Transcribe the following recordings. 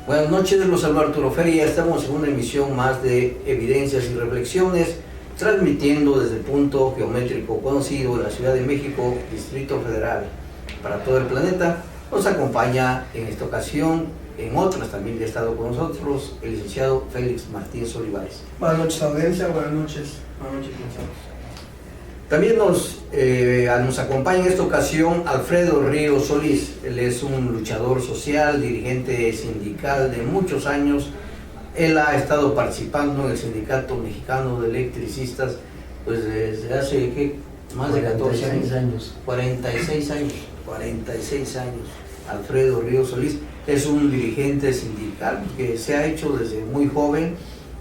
Buenas noches, los saluda Arturo Feria. Estamos en una emisión más de Evidencias y Reflexiones, transmitiendo desde el punto geométrico conocido de la Ciudad de México, Distrito Federal, para todo el planeta. Nos acompaña en esta ocasión, en otras también que ha estado con nosotros, el licenciado Félix Martínez Olivares. Buenas noches, audiencia. Buenas noches, licenciados. También nos acompaña en esta ocasión Alfredo Ríos Solís. Él es un luchador social, dirigente sindical de muchos años. Él ha estado participando en el Sindicato Mexicano de Electricistas pues desde hace más de 14 años. 46 años. Alfredo Ríos Solís es un dirigente sindical que se ha hecho desde muy joven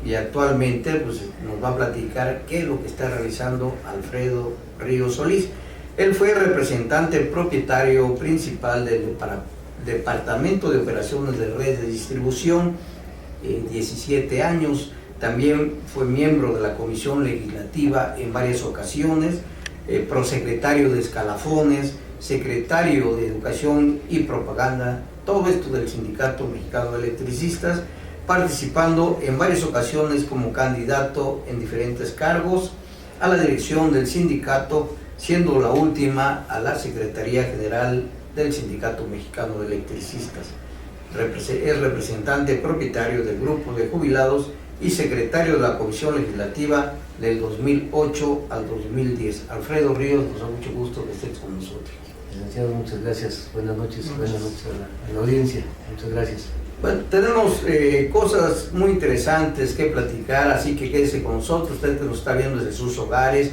y actualmente pues, nos va a platicar qué es lo que está realizando Alfredo Ríos Solís. Él fue representante propietario principal del Departamento de Operaciones de Red de Distribución, 17 años. También fue miembro de la Comisión Legislativa en varias ocasiones, prosecretario de escalafones, secretario de Educación y Propaganda, todo esto del Sindicato Mexicano de Electricistas, participando en varias ocasiones como candidato en diferentes cargos a la dirección del sindicato, siendo la última a la Secretaría General del Sindicato Mexicano de Electricistas. Es representante propietario del Grupo de Jubilados y secretario de la Comisión Legislativa del 2008 al 2010. Alfredo Ríos, nos da mucho gusto que estés con nosotros. Licenciado, muchas gracias. Buenas noches a la audiencia. Muchas gracias. Bueno, tenemos cosas muy interesantes que platicar, así que quédese con nosotros. Usted que nos está viendo desde sus hogares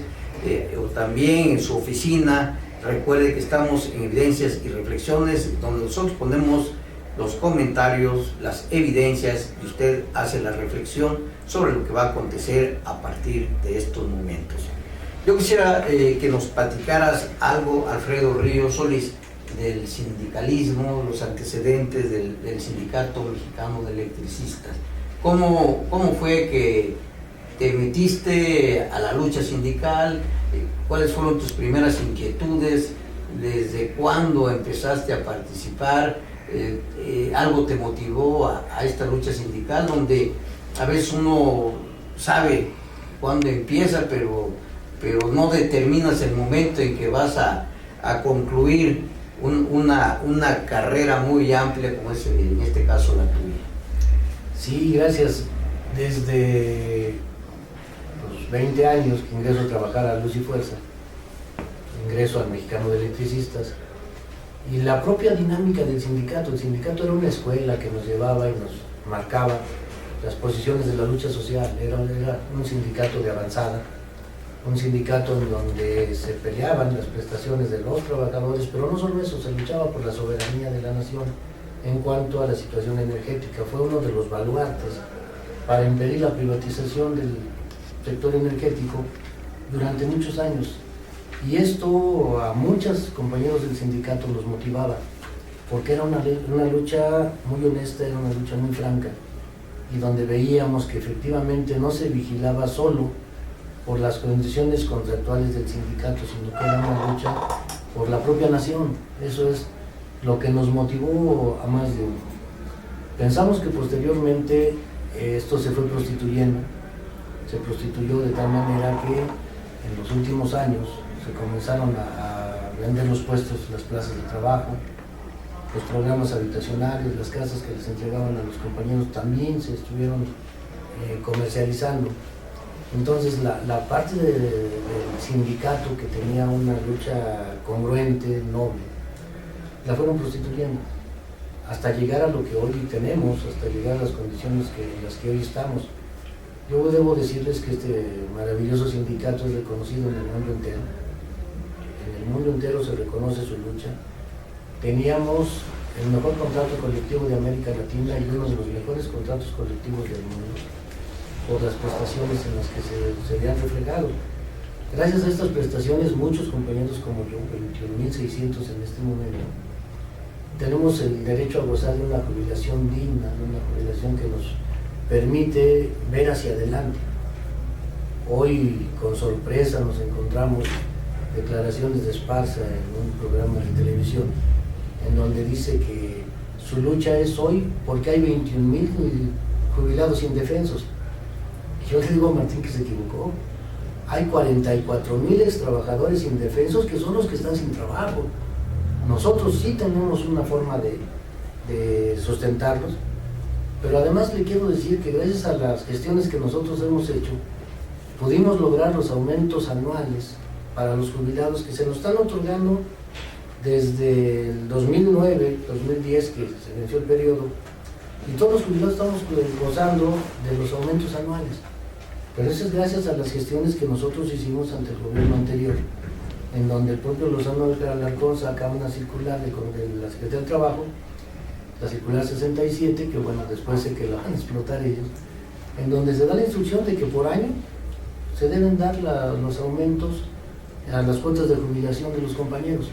o también en su oficina. Recuerde que estamos en Evidencias y Reflexiones, donde nosotros ponemos los comentarios, las evidencias, y usted hace la reflexión sobre lo que va a acontecer a partir de estos momentos. Yo quisiera que nos platicaras algo, Alfredo Ríos Solís, del sindicalismo, los antecedentes del Sindicato Mexicano de Electricistas. ¿Cómo fue que te metiste a la lucha sindical? ¿Cuáles fueron tus primeras inquietudes? ¿Desde cuándo empezaste a participar? ¿Algo te motivó a esta lucha sindical, donde a veces uno sabe cuándo empieza, pero no determinas el momento en que vas a concluir una carrera muy amplia como es en este caso la tuya? Sí, gracias. Desde los 20 años que ingreso a trabajar a Luz y Fuerza, ingreso al Mexicano de Electricistas, y la propia dinámica del sindicato. El sindicato era una escuela que nos llevaba y nos marcaba las posiciones de la lucha social. Era un sindicato de avanzada, un sindicato en donde se peleaban las prestaciones de los trabajadores, pero no solo eso, se luchaba por la soberanía de la nación en cuanto a la situación energética. Fue uno de los baluartes para impedir la privatización del sector energético durante muchos años. Y esto a muchos compañeros del sindicato los motivaba, porque era una lucha muy honesta, era una lucha muy franca, y donde veíamos que efectivamente no se vigilaba solo por las condiciones contractuales del sindicato, sino que era una lucha por la propia nación. Eso es lo que nos motivó a más de uno. Pensamos que posteriormente esto se fue prostituyendo, se prostituyó de tal manera que en los últimos años se comenzaron a vender los puestos, las plazas de trabajo, los programas habitacionales, las casas que les entregaban a los compañeros también se estuvieron comercializando. Entonces la parte del sindicato que tenía una lucha congruente, noble, la fueron prostituyendo hasta llegar a lo que hoy tenemos, hasta llegar a las condiciones en las que hoy estamos. Yo debo decirles que este maravilloso sindicato es reconocido en el mundo entero. En el mundo entero se reconoce su lucha. Teníamos el mejor contrato colectivo de América Latina y uno de los mejores contratos colectivos del mundo, por las prestaciones en las que se habían reflejado. Gracias a estas prestaciones, muchos compañeros como yo, 21.600 en este momento, tenemos el derecho a gozar de una jubilación digna, de una jubilación que nos permite ver hacia adelante. Hoy, con sorpresa, nos encontramos declaraciones de Esparza en un programa de televisión, en donde dice que Su lucha es hoy porque hay 21,000 jubilados indefensos. Yo le digo a Martín que se equivocó. Hay 44,000 trabajadores indefensos que son los que están sin trabajo. Nosotros sí tenemos una forma de sustentarlos, pero además le quiero decir que gracias a las gestiones que nosotros hemos hecho, pudimos lograr los aumentos anuales para los jubilados que se nos están otorgando desde el 2009, 2010, que se venció el periodo, y todos los jubilados estamos gozando de los aumentos anuales. Pero eso es gracias a las gestiones que nosotros hicimos ante el gobierno anterior, en donde el propio Lozano Alarcón saca una circular de la Secretaría del Trabajo, la circular 67, que bueno, después sé que la van a explotar ellos, en donde se da la instrucción de que por año se deben dar los aumentos a las cuotas de jubilación de los compañeros.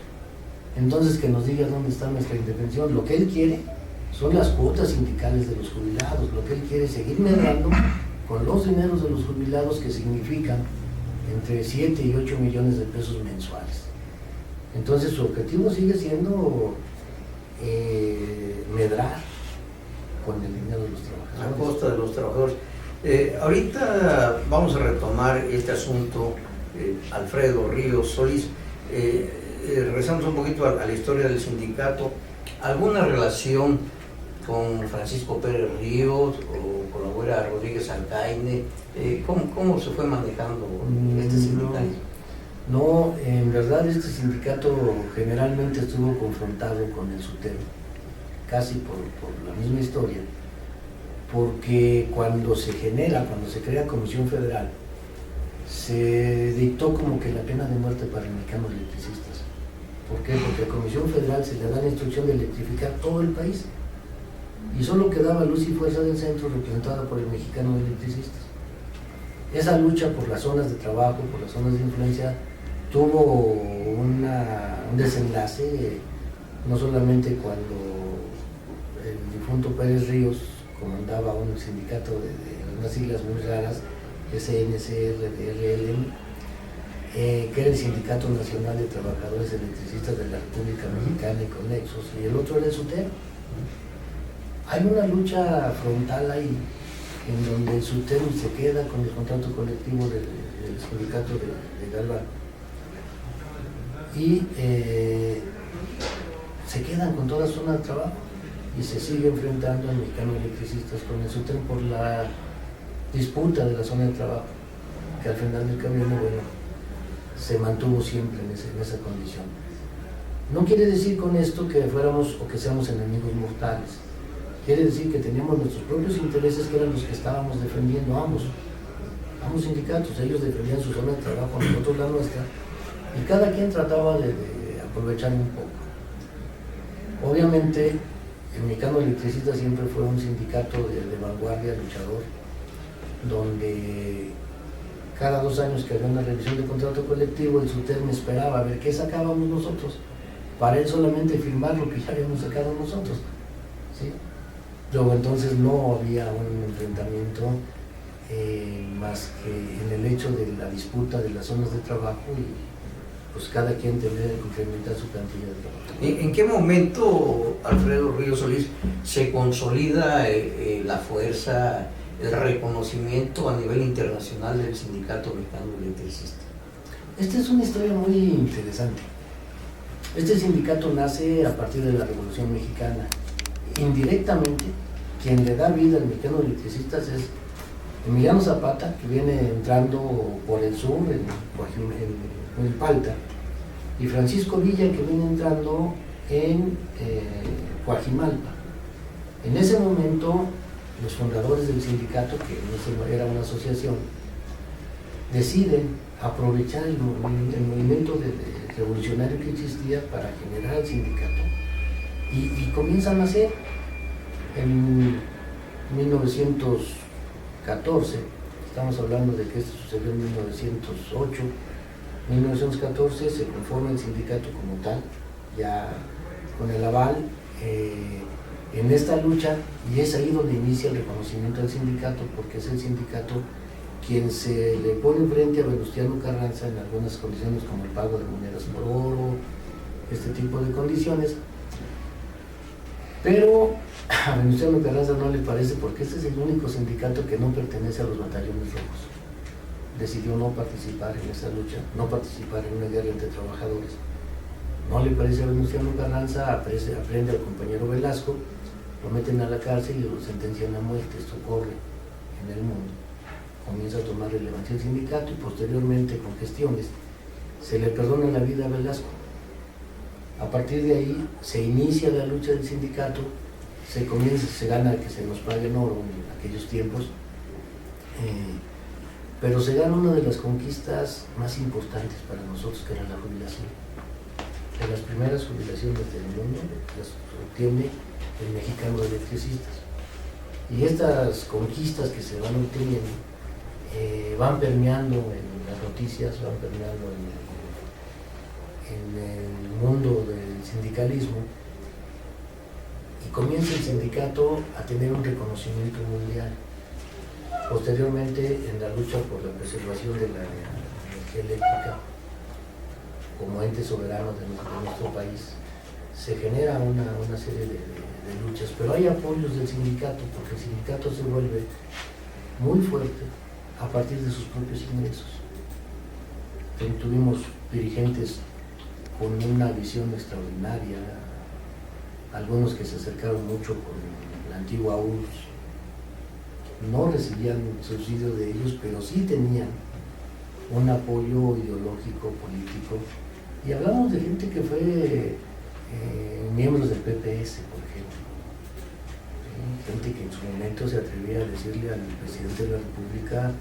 Entonces que nos diga dónde está nuestra indefensión. Lo que él quiere son las cuotas sindicales de los jubilados, lo que él quiere es seguir medrando con los dineros de los jubilados, que significan entre 7 y 8 millones de pesos mensuales. Entonces su objetivo sigue siendo medrar con el dinero de los trabajadores. A costa de los trabajadores. Ahorita vamos a retomar este asunto, Alfredo Ríos Solís. Regresamos un poquito a la historia del sindicato. ¿Alguna relación con Francisco Pérez Ríos o con la abuela Rodríguez Alcaine? ¿Cómo se fue manejando este sindicato? No, en verdad este sindicato generalmente estuvo confrontado con el SUTEM, casi por la misma historia, porque cuando se crea Comisión Federal, se dictó como que la pena de muerte para mexicanos electricistas. ¿Por qué? Porque a Comisión Federal se le da la instrucción de electrificar todo el país y solo quedaba Luz y Fuerza del Centro representada por el Mexicano de Electricistas. Esa lucha por las zonas de trabajo, por las zonas de influencia, tuvo un desenlace, no solamente cuando el difunto Pérez Ríos comandaba un sindicato de unas siglas muy raras, SNCRDRLM, que era el Sindicato Nacional de Trabajadores Electricistas de la República Mexicana y Conexos, y el otro era el SUTEM. Hay una lucha frontal ahí, en donde el SUTEM se queda con el contrato colectivo del sindicato de Galván, y se quedan con toda zona de trabajo, y se sigue enfrentando al Mexicano de Electricistas con el SUTEM por la disputa de la zona de trabajo, que al final del camino, bueno, se mantuvo siempre en esa condición. No quiere decir con esto que fuéramos o que seamos enemigos mortales. Quiere decir que teníamos nuestros propios intereses, que eran los que estábamos defendiendo ambos sindicatos. Ellos defendían su zona de trabajo, nosotros la nuestra, y cada quien trataba de aprovechar un poco. Obviamente, el Mexicano Electricista siempre fue un sindicato de vanguardia, luchador, donde cada 2 años que había una revisión de contrato colectivo, el SUTEM esperaba a ver qué sacábamos nosotros, para él solamente firmar lo que ya habíamos sacado nosotros, ¿sí? Luego entonces no había un enfrentamiento más que en el hecho de la disputa de las zonas de trabajo, y pues cada quien tenía que incrementar su plantilla de trabajo. ¿En qué momento, Alfredo Ríos Solís, se consolida la fuerza, el reconocimiento a nivel internacional del Sindicato Mexicano Electricista? Esta es una historia muy interesante. Este sindicato nace a partir de la Revolución Mexicana. Indirectamente, quien le da vida al Mexicano Electricistas es Emiliano Zapata, que viene entrando por el sur, en el Palta, y Francisco Villa, que viene entrando en Coajimalpa. En ese momento, los fundadores del sindicato, que era una asociación, deciden aprovechar el movimiento revolucionario que existía para generar el sindicato, y comienzan a hacer en 1914, estamos hablando de que esto sucedió en 1908, 1914 se conforma el sindicato como tal, ya con el aval en esta lucha, y es ahí donde inicia el reconocimiento del sindicato, porque es el sindicato quien se le pone frente a Venustiano Carranza en algunas condiciones, como el pago de monedas por oro, este tipo de condiciones, Pero a Venustiano Carranza no le parece, porque este es el único sindicato que no pertenece a los batallones rojos. Decidió no participar en esa lucha, no participar en una guerra entre trabajadores. No le parece a Venustiano Carranza, aprende al compañero Velasco, lo meten a la cárcel y lo sentencian a muerte. Esto ocurre en el mundo. Comienza a tomar relevancia el sindicato y posteriormente, con gestiones, se le perdona la vida a Velasco. A partir de ahí se inicia la lucha del sindicato, se gana que se nos pague en oro en aquellos tiempos, pero se gana una de las conquistas más importantes para nosotros, que era la jubilación. De las primeras jubilaciones del mundo las obtiene el Mexicano de Electricistas. Y estas conquistas que se van obteniendo van permeando en las noticias, van permeando en el mundo del sindicalismo, y comienza el sindicato a tener un reconocimiento mundial. Posteriormente, en la lucha por la preservación de la energía eléctrica como ente soberano de nuestro país, se genera una serie de luchas, pero hay apoyos del sindicato, porque el sindicato se vuelve muy fuerte a partir de sus propios ingresos. Tuvimos dirigentes con una visión extraordinaria, algunos que se acercaron mucho con la antigua URSS, no recibían subsidio de ellos, pero sí tenían un apoyo ideológico, político, y hablamos de gente que fue miembros del PPS, por ejemplo, gente que en su momento se atrevía a decirle al presidente de la República: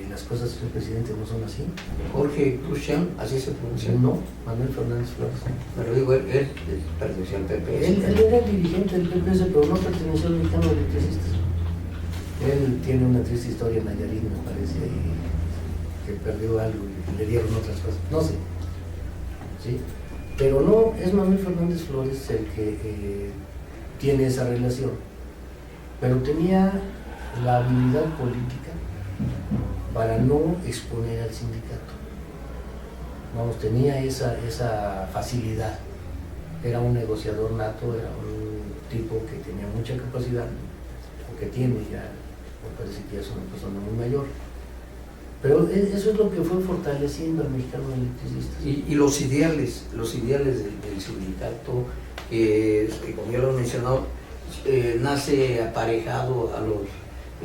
las cosas, señor presidente, no son así. Jorge Crucián, así se pronuncia. No, Manuel Fernández Flores. Pero digo, él perteneció al PPS. Él era el dirigente del PPS, pero no perteneció al Mexicano de Electricistas. Él tiene una triste historia en Nayarit, me parece, y que perdió algo y le dieron otras cosas. No sé. ¿Sí? Pero no, es Manuel Fernández Flores el que tiene esa relación. Pero tenía la habilidad política para no exponer al sindicato. Vamos, tenía esa facilidad. Era un negociador nato, era un tipo que tenía mucha capacidad, o que tiene ya, me parece que ya es una persona muy mayor. Pero eso es lo que fue fortaleciendo al Mexicano de Electricistas. Y los ideales del sindicato, que como ya lo he mencionado, nace aparejado a los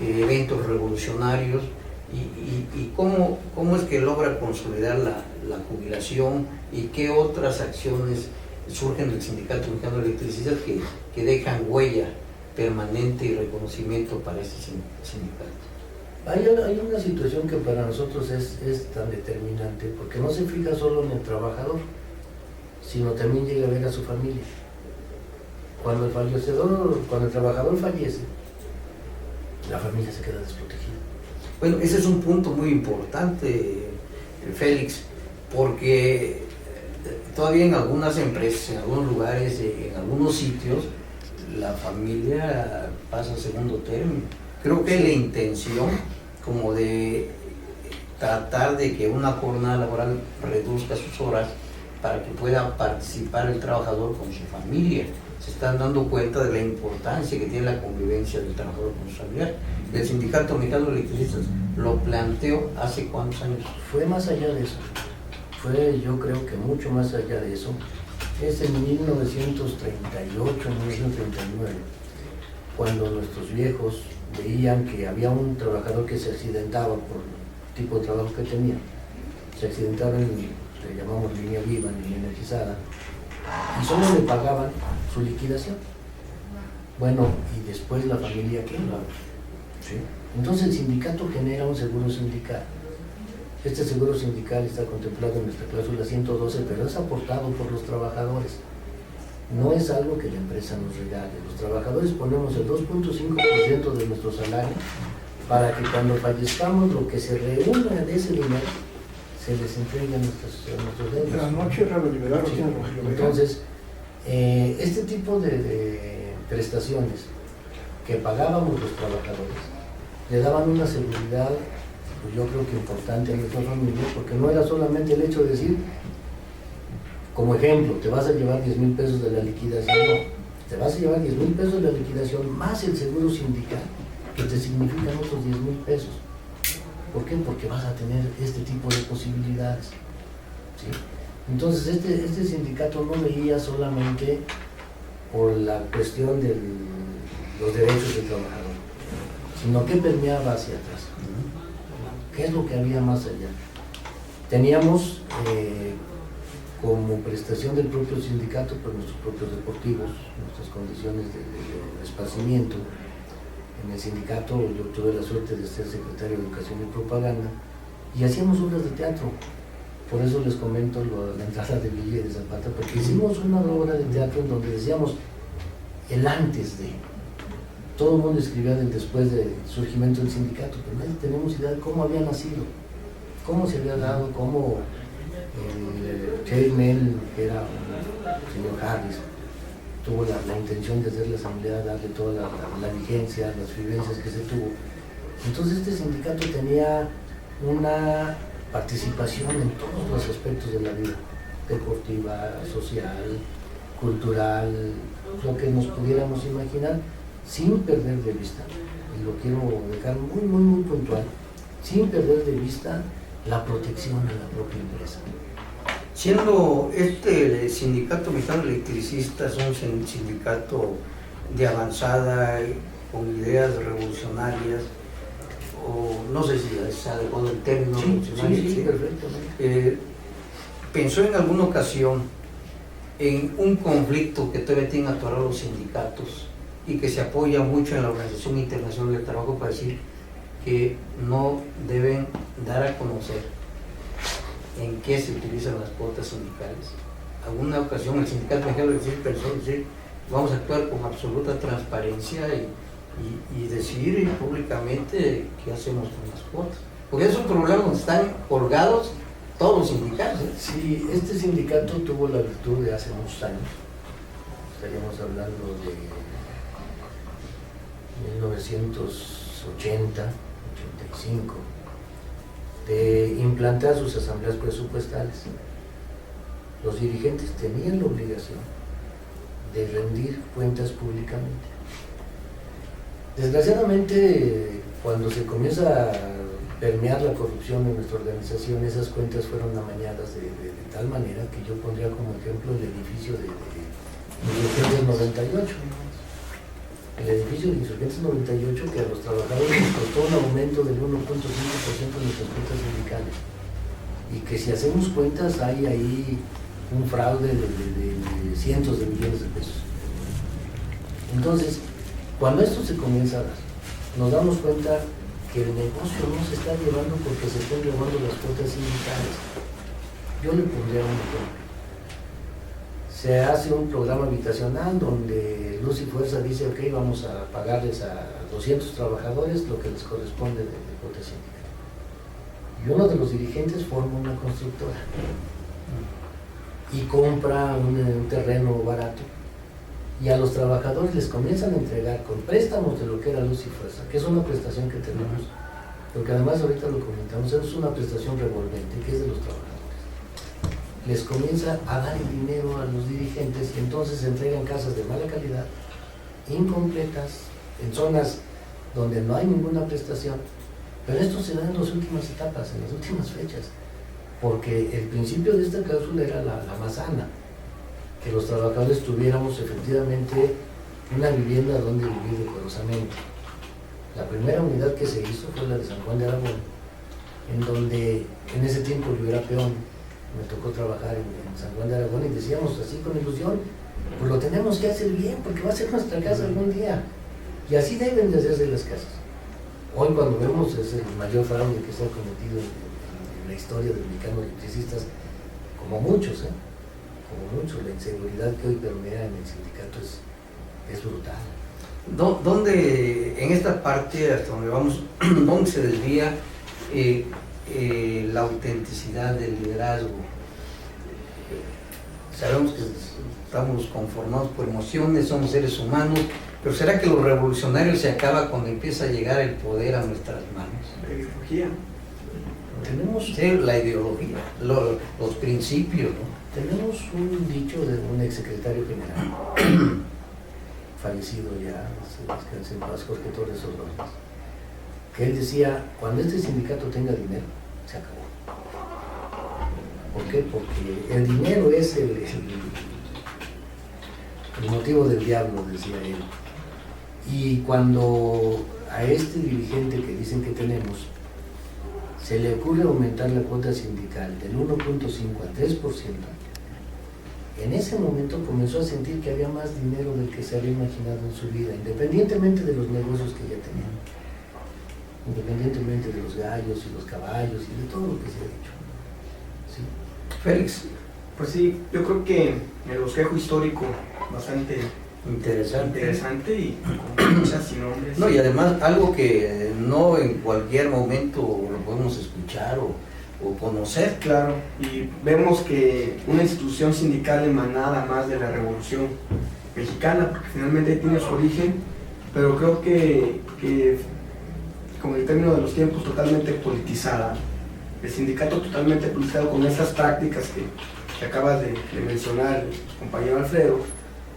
eventos revolucionarios, y cómo es que logra consolidar la jubilación, y qué otras acciones surgen del Sindicato Mexicano de Electricistas que dejan huella permanente y reconocimiento para este sindicato. Hay una situación que para nosotros es tan determinante, porque no se fija solo en el trabajador, sino también llega a ver a su familia. Cuando el trabajador fallece, la familia se queda desprotegida. Bueno, ese es un punto muy importante, Félix, porque todavía en algunas empresas, en algunos lugares, en algunos sitios, la familia pasa a segundo término. Creo que la intención como de tratar de que una jornada laboral reduzca sus horas para que pueda participar el trabajador con su familia. Se están dando cuenta de la importancia que tiene la convivencia del trabajador con su familiar. El Sindicato Mexicano de Electricistas lo planteó hace ¿cuántos años? Fue más allá de eso, yo creo que mucho más allá de eso. Es en 1938, 1939, cuando nuestros viejos veían que había un trabajador que se accidentaba por el tipo de trabajo que tenía. Se accidentaba le llamamos línea viva, línea energizada, y solo le pagaban su liquidación. Bueno, y después la familia quebraba. ¿Sí? Entonces el sindicato genera un seguro sindical. Este seguro sindical está contemplado en nuestra cláusula 112, pero es aportado por los trabajadores. No es algo que la empresa nos regale. Los trabajadores ponemos el 2.5% de nuestro salario para que cuando fallezcamos, lo que se reúna de ese dinero se les entregue a nuestros deudos. La noche liberar Sí. Entonces, este tipo de prestaciones que pagábamos los trabajadores le daban una seguridad, pues yo creo que importante a nuestra familia, porque no era solamente el hecho de decir, como ejemplo, te vas a llevar 10,000 pesos de la liquidación, no. te vas a llevar 10,000 pesos de liquidación más el seguro sindical, que te significan otros 10,000 pesos. ¿Por qué? Porque vas a tener este tipo de posibilidades, ¿sí? Entonces este sindicato no veía solamente por la cuestión de los derechos del trabajador, sino que permeaba hacia atrás. ¿Qué es lo que había más allá? Teníamos como prestación del propio sindicato, pues nuestros propios deportivos, nuestras condiciones de esparcimiento. En el sindicato yo tuve la suerte de ser secretario de Educación y Propaganda y hacíamos obras de teatro. Por eso les comento la entrada de Villa y de Zapata, porque hicimos una obra de teatro en donde decíamos el antes de. Todo el mundo escribía del después del surgimiento del sindicato, pero nadie tenemos idea de cómo había nacido, cómo se había dado, cómo el chairman, que era el señor Harris, tuvo la intención de hacer la asamblea, darle toda la vigencia, las vivencias que se tuvo. Entonces este sindicato tenía una participación en todos los aspectos de la vida, deportiva, social, cultural, lo que nos pudiéramos imaginar, sin perder de vista, y lo quiero dejar muy puntual, sin perder de vista la protección a la propia empresa. Siendo el Sindicato Mexicano de Electricistas un sindicato de avanzada, con ideas revolucionarias, o no sé si es adecuado el término revolucionario, sí, perfectamente. ¿Pensó en alguna ocasión en un conflicto que todavía tienen atorados los sindicatos y que se apoya mucho en la Organización Internacional del Trabajo para decir que no deben dar a conocer en qué se utilizan las cuotas sindicales? Alguna ocasión el Sindicato Mexicano de pensó decir, vamos a actuar con absoluta transparencia y decir públicamente qué hacemos con las cuotas, porque es un problema donde están colgados todos los sindicatos. Sí, este sindicato tuvo la virtud de hace muchos años, estaríamos hablando de 1980, 85, de implantar sus asambleas presupuestales. Los dirigentes tenían la obligación de rendir cuentas públicamente. Desgraciadamente, cuando se comienza a permear la corrupción en nuestra organización, esas cuentas fueron amañadas de tal manera que yo pondría como ejemplo el edificio de Insurgentes 98. El edificio de Insurgentes 98, que a los trabajadores les costó un aumento del 1.5% en nuestras cuentas sindicales. Y que si hacemos cuentas hay ahí un fraude de cientos de millones de pesos. Entonces, cuando esto se comienza a dar, nos damos cuenta que el negocio no se está llevando porque se están llevando las cuotas sindicales. Yo le pondría un ejemplo. Se hace un programa habitacional donde Luz y Fuerza dice, ok, vamos a pagarles a 200 trabajadores lo que les corresponde de cuota sindical. Y uno de los dirigentes forma una constructora y compra un terreno barato, y a los trabajadores les comienzan a entregar con préstamos de lo que era Luz y Fuerza, que es una prestación que tenemos, porque además ahorita lo comentamos, es una prestación revolvente que es de los trabajadores. Les comienza a dar el dinero a los dirigentes y entonces se entregan casas de mala calidad, incompletas, en zonas donde no hay ninguna prestación, pero esto se da en las últimas etapas, en las últimas fechas, porque el principio de esta cláusula era la más sana, que los trabajadores tuviéramos efectivamente una vivienda donde vivir decorosamente. La primera unidad que se hizo fue la de San Juan de Aragón, en donde en ese tiempo yo era peón, me tocó trabajar en San Juan de Aragón y decíamos así con ilusión, pues lo tenemos que hacer bien porque va a ser nuestra casa algún día, y así deben de hacerse las casas. Hoy cuando vemos es el mayor fraude que se ha cometido en la historia del mexicano de electricistas, como muchos, la inseguridad que hoy permea en el sindicato es brutal. ¿Dónde, en esta parte hasta donde vamos, dónde se desvía la autenticidad del liderazgo? Sabemos que estamos conformados por emociones, somos seres humanos, pero ¿será que lo revolucionario se acaba cuando empieza a llegar el poder a nuestras manos? La ideología. Tenemos la ideología, los principios, ¿no? Tenemos un dicho de un exsecretario general fallecido ya, descanse en paz, Jorge Torres Ordóñez, que él decía, cuando este sindicato tenga dinero, se acabó. ¿Por qué? Porque el dinero es el motivo del diablo, decía él. Y cuando a este dirigente que dicen que tenemos, se le ocurre aumentar la cuota sindical del 1.5 al 3%, en ese momento comenzó a sentir que había más dinero del que se había imaginado en su vida, independientemente de los negocios que ya tenían, independientemente de los gallos y los caballos y de todo lo que se ha dicho. ¿Sí? Félix, Pues sí, yo creo que el bosquejo histórico bastante interesante. y con muchas y nombres. No, y además algo que no en cualquier momento lo podemos escuchar o conocer. Claro, y vemos que una institución sindical emanada más de la Revolución Mexicana, porque finalmente tiene su origen, pero creo que con el término de los tiempos totalmente politizada, el sindicato totalmente politizado con esas prácticas que acabas de mencionar, compañero Alfredo,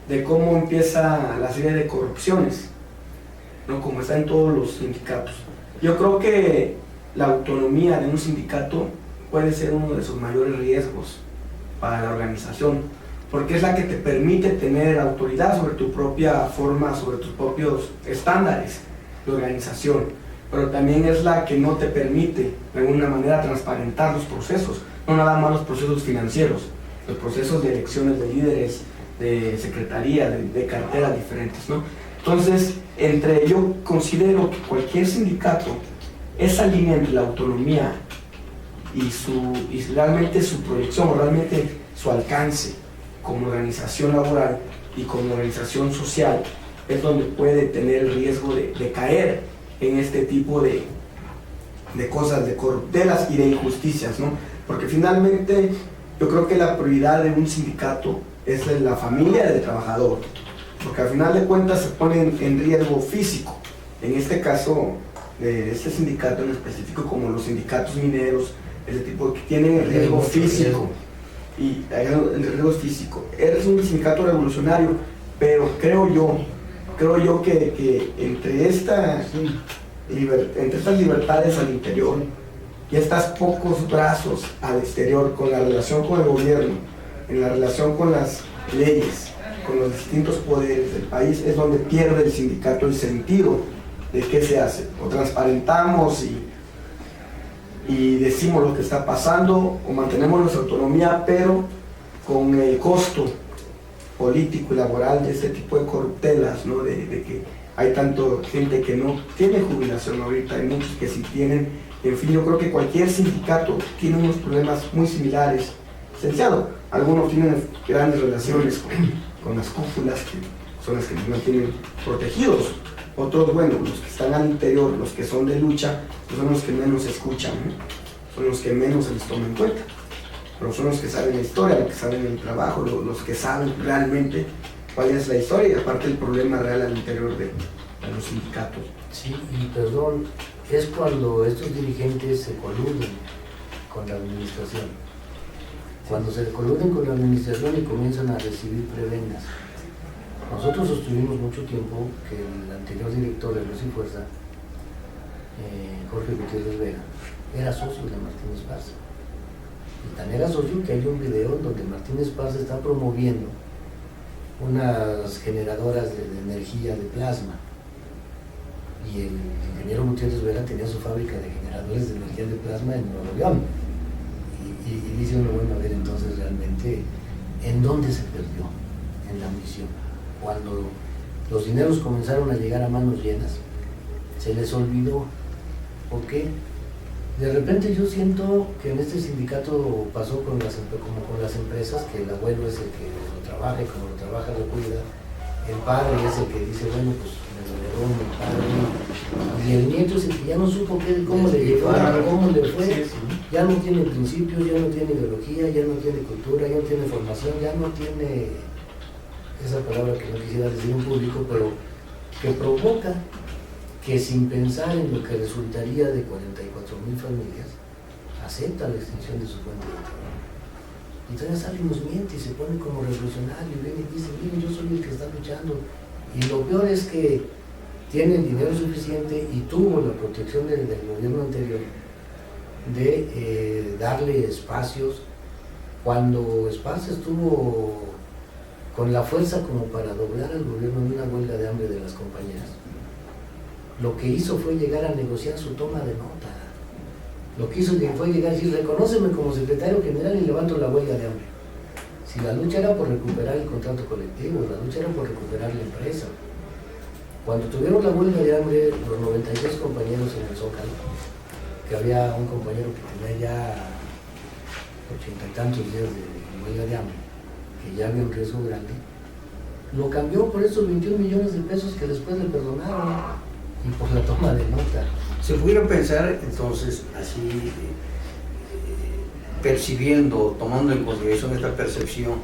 de cómo empieza la serie de corrupciones, ¿no? Como está en todos los sindicatos. Yo creo que la autonomía de un sindicato puede ser uno de sus mayores riesgos para la organización, porque es la que te permite tener autoridad sobre tu propia forma, sobre tus propios estándares de organización, pero también es la que no te permite de alguna manera transparentar los procesos, no nada más los procesos financieros, los procesos de elecciones de líderes, de secretaría, de carteras diferentes, ¿no? Entonces, yo considero que cualquier sindicato, esa línea entre la autonomía y realmente su proyección, o realmente su alcance como organización laboral y como organización social, es donde puede tener el riesgo de caer en este tipo de cosas, de corruptelas y de injusticias, ¿no? Porque finalmente yo creo que la prioridad de un sindicato es la familia del trabajador, porque al final de cuentas se pone en riesgo físico, en este caso de este sindicato en específico, como los sindicatos mineros, ese tipo que tienen el riesgo físico, y el riesgo físico. Eres un sindicato revolucionario, pero creo yo que entre estas libertades al interior y estos pocos brazos al exterior, con la relación con el gobierno, en la relación con las leyes, con los distintos poderes del país, es donde pierde el sindicato el sentido de qué se hace. O transparentamos y decimos lo que está pasando, o mantenemos nuestra autonomía, pero con el costo político y laboral de este tipo de corruptelas, ¿no? De que hay tanto gente que no tiene jubilación ahorita, hay muchos que sí tienen. En fin, yo creo que cualquier sindicato tiene unos problemas muy similares, licenciado. Algunos tienen grandes relaciones con las cúpulas, que son las que nos mantienen protegidos. Otros, bueno, los que están al interior, los que son de lucha, pues son los que menos escuchan, ¿no? Son los que menos se les toma en cuenta. Pero son los que saben la historia, los que saben el trabajo, los que saben realmente cuál es la historia y aparte el problema real al interior de los sindicatos. Sí, y perdón, es cuando estos dirigentes se coluden con la administración. Cuando se coluden con la administración y comienzan a recibir prebendas. Nosotros sostuvimos mucho tiempo que el anterior director de Luz y Fuerza, Jorge Gutiérrez Vera, era socio de Martín Esparza. Y tan era socio que hay un video donde Martín Esparza está promoviendo unas generadoras de energía de plasma. Y el ingeniero Gutiérrez Vera tenía su fábrica de generadores de energía de plasma en Nuevo León. Y dice uno, bueno, a ver, entonces realmente, ¿en dónde se perdió? En la ambición. Cuando los dineros comenzaron a llegar a manos llenas, se les olvidó. ¿Por qué? De repente yo siento que en este sindicato pasó como con las empresas, que el abuelo es el que lo trabaja y como lo trabaja lo cuida, el padre es el que dice, bueno, pues me lo heredó mi padre, y el nieto es el que ya no supo cómo le llegó, cómo le fue, ya no tiene principios, ya no tiene ideología, ya no tiene cultura, ya no tiene formación, ya no tiene esa palabra que no quisiera decir en público, pero que provoca que sin pensar en lo que resultaría de 44,000 familias, acepta la extinción de su fuente de trabajo. Y todavía sale y nos miente y se pone como revolucionario y viene y dice, miren, yo soy el que está luchando. Y lo peor es que tienen dinero suficiente y tuvo la protección del gobierno anterior de darle espacios. Cuando Esparza estuvo con la fuerza como para doblar al gobierno en una huelga de hambre de las compañías, lo que hizo fue llegar a negociar su toma de nota. Lo que hizo fue llegar a decir, reconóceme como secretario general y levanto la huelga de hambre. Si la lucha era por recuperar el contrato colectivo, la lucha era por recuperar la empresa. Cuando tuvieron la huelga de hambre, los 93 compañeros en el Zócalo, que había un compañero que tenía ya 80 y tantos días de huelga de hambre, que ya había un riesgo grande, lo cambió por esos 21 millones de pesos que después le perdonaron y por la toma de nota. Se pudiera pensar entonces así, percibiendo, tomando en consideración esta percepción,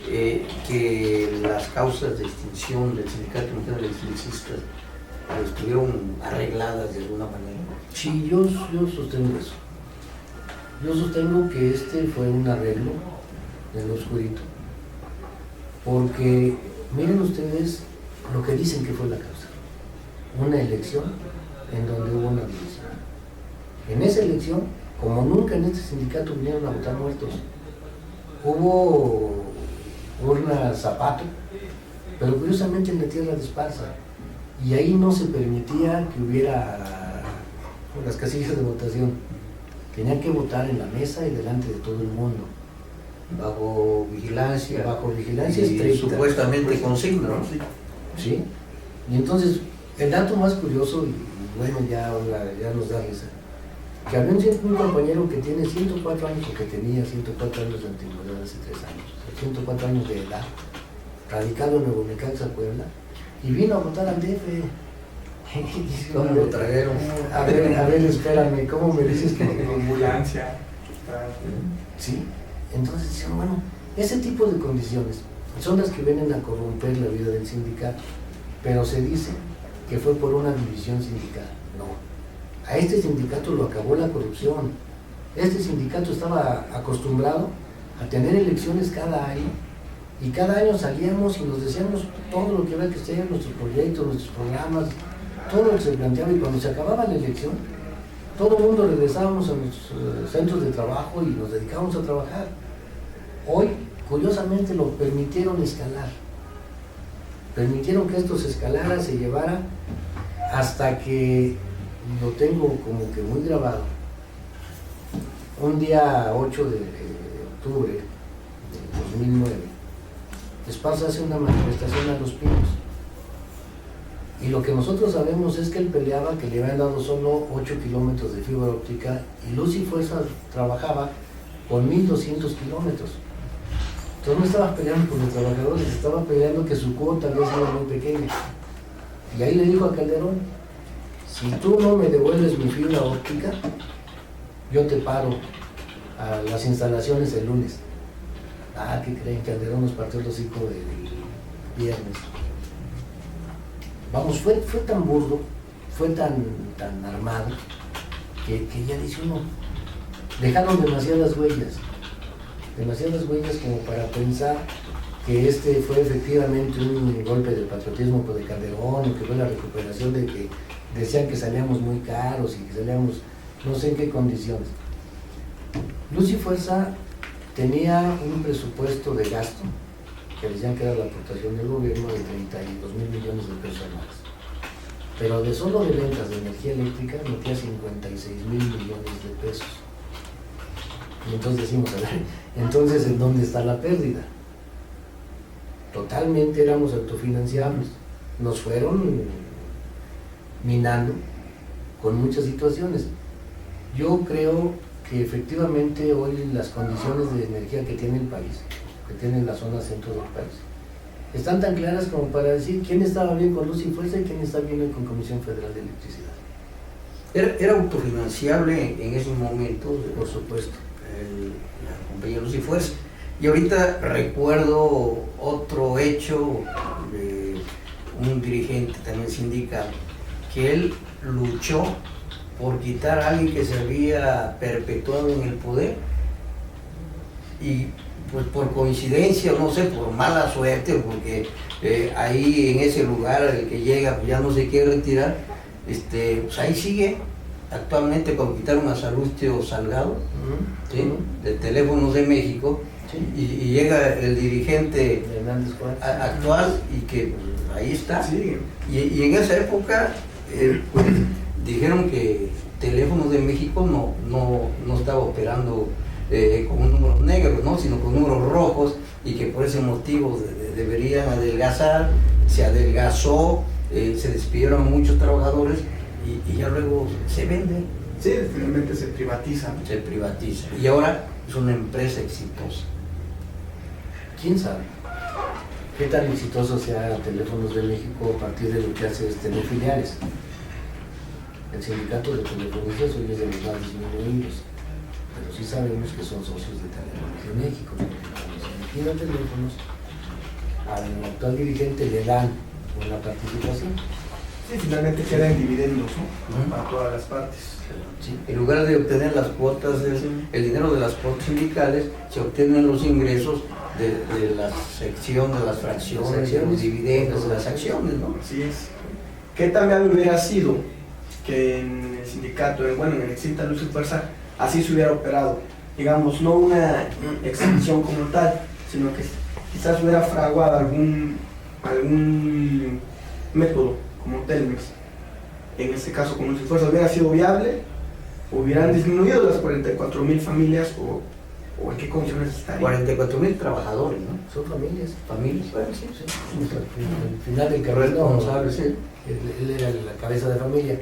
que las causas de extinción del Sindicato Mexicano de Electricistas estuvieron arregladas de alguna manera. Sí, yo sostengo eso. Yo sostengo que este fue un arreglo en lo oscurito, porque miren ustedes lo que dicen que fue la causa. Una elección en donde hubo una división. En esa elección, como nunca en este sindicato vinieron a votar muertos, hubo urna Zapato, pero curiosamente en la tierra de Esparza, y ahí no se permitía que hubiera las casillas de votación. Tenían que votar en la mesa y delante de todo el mundo, Bajo vigilancia y estricta. supuestamente consigna, ¿no? ¿Sí? Y entonces, el dato más curioso, y bueno, ya nos da risa, que había un compañero que tiene 104 años, o que tenía 104 años de antigüedad hace 3 años, 104 años de edad, radicado en Nuevo Necaxa, Puebla, y vino a votar al DF. ¿Cómo lo trajeron? A ver, espérame, ¿cómo me dices que...? Ambulancia. Sí, entonces decían, bueno, ese tipo de condiciones son las que vienen a corromper la vida del sindicato, pero se dice que fue por una división sindical. No, a este sindicato lo acabó la corrupción. Este sindicato estaba acostumbrado a tener elecciones cada año, y cada año salíamos y nos decíamos todo lo que había que hacer, nuestros proyectos, nuestros programas, todo lo que se planteaba, y cuando se acababa la elección, todo el mundo regresábamos a nuestros centros de trabajo y nos dedicábamos a trabajar. Hoy, curiosamente, lo permitieron escalar. Permitieron que esto se escalara, se llevara, hasta que lo tengo como que muy grabado. Un día 8 de octubre de 2009, Esparza hace una manifestación a Los Pinos. Y lo que nosotros sabemos es que él peleaba que le habían dado solo 8 kilómetros de fibra óptica, y Luz y Fuerza trabajaba con 1,200 kilómetros. Entonces no estaba peleando por los trabajadores, estaba peleando que su cuota había sido muy pequeña. Y ahí le dijo a Calderón, si tú no me devuelves mi fibra óptica, yo te paro a las instalaciones el lunes. Ah, ¿qué creen? Calderón nos partió el hocico el viernes. Vamos, fue tan burdo, fue tan armado, que ya dice uno, dejaron demasiadas huellas como para pensar que este fue efectivamente un golpe del patriotismo de Calderón, o que fue la recuperación de que decían que salíamos muy caros y que salíamos no sé en qué condiciones. Luz y Fuerza tenía un presupuesto de gasto que decían que era la aportación del gobierno de 32,000 millones de pesos anuales. Pero de solo de ventas de energía eléctrica metía 56,000 millones de pesos. Y entonces decimos, a ver, entonces ¿en dónde está la pérdida? Totalmente éramos autofinanciables. Nos fueron minando con muchas situaciones. Yo creo que efectivamente hoy las condiciones de energía que tiene el país, que tiene la zona centro del país, están tan claras como para decir quién estaba bien con Luz y Fuerza y quién está bien con Comisión Federal de Electricidad. Era autofinanciable en esos momentos, por supuesto, la compañía Luz y Fuerza. Y ahorita recuerdo otro hecho de un dirigente también sindical, que él luchó por quitar a alguien que se había perpetuado en el poder, y pues por coincidencia, no sé, por mala suerte, porque ahí en ese lugar el que llega pues ya no se quiere retirar, pues ahí sigue. Actualmente cuando quitaron a Salustio Salgado, ¿sí? De Teléfonos de México, Sí. y llega el dirigente Hernández Juárez. actual y que pues, ahí está. Sí. Y en esa época pues, dijeron que Teléfonos de México no estaba operando con números negros, ¿no? Sino con números rojos, y que por ese motivo deberían adelgazar. Se adelgazó, se despidieron a muchos trabajadores y ya luego se vende, Sí, finalmente se privatiza. se privatiza. Y ahora es una empresa exitosa. ¿Quién sabe qué tan exitoso sea Teléfonos de México a partir de lo que hace es tener filiales? El sindicato de telefonistas hoy es de los más disminuidos, pero sí sabemos que son socios de Teléfonos de México. Cuando se liquidan teléfonos, al actual dirigente le dan una participación. Sí, finalmente queda en dividendos, ¿no? Para todas las partes. Sí. En lugar de obtener las cuotas, el dinero de las cuotas sindicales, se obtienen los ingresos de la sección, de las fracciones, de los dividendos, de las acciones, ¿no? Así es. ¿Qué también hubiera sido que en el sindicato, bueno, en el extinta Luz y Fuerza, así se hubiera operado? Digamos, no una extinción como tal, sino que quizás hubiera fraguado algún método, como Telmex. En este caso, con Luz y Fuerza, hubiera sido viable, hubieran disminuido las 44,000 familias, o en qué condiciones estarían. 44,000 trabajadores, ¿no? Son familias. Familias, bueno, sí. Sí. Al final del camino, Responsable, sí. él era la cabeza de familia.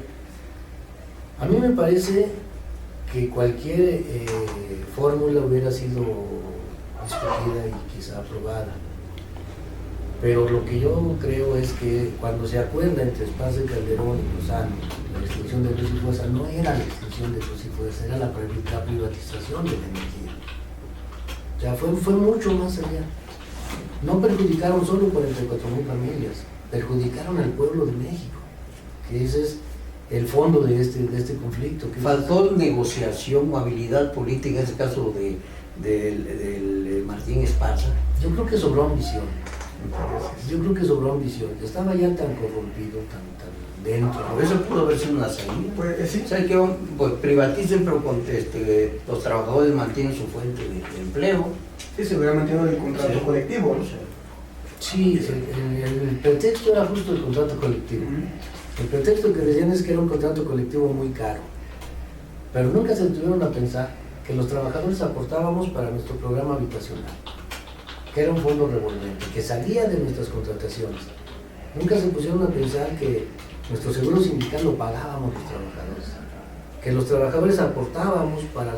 A mí me parece que cualquier fórmula hubiera sido discutida y quizá aprobada. Pero lo que yo creo es que cuando se acuerda entre Esparza y Calderón y Lozano, la extinción de Luz y Fuerza no era la extinción de Luz y Fuerza, era la privatización de la energía. O sea, fue mucho más allá. No perjudicaron solo 44,000 familias, perjudicaron al pueblo de México, que ese es el fondo de este conflicto. Faltó negociación o habilidad política, en este caso del Martín Esparza. Yo creo que sobró ambición. Estaba ya tan corrompido, tan dentro. Por eso pudo haber sido una salida. Pues sí. ¿Saben qué? Pues privaticen, pero los trabajadores mantienen su fuente de empleo. Sí, se hubiera mantenido el contrato colectivo, ¿no? Sí, el pretexto era justo el contrato colectivo. El pretexto que decían es que era un contrato colectivo muy caro. Pero nunca se detuvieron a pensar que los trabajadores aportábamos para nuestro programa habitacional, que era un fondo revolvente, que salía de nuestras contrataciones. Nunca se pusieron a pensar que nuestro seguro sindical lo pagábamos los trabajadores, que los trabajadores aportábamos para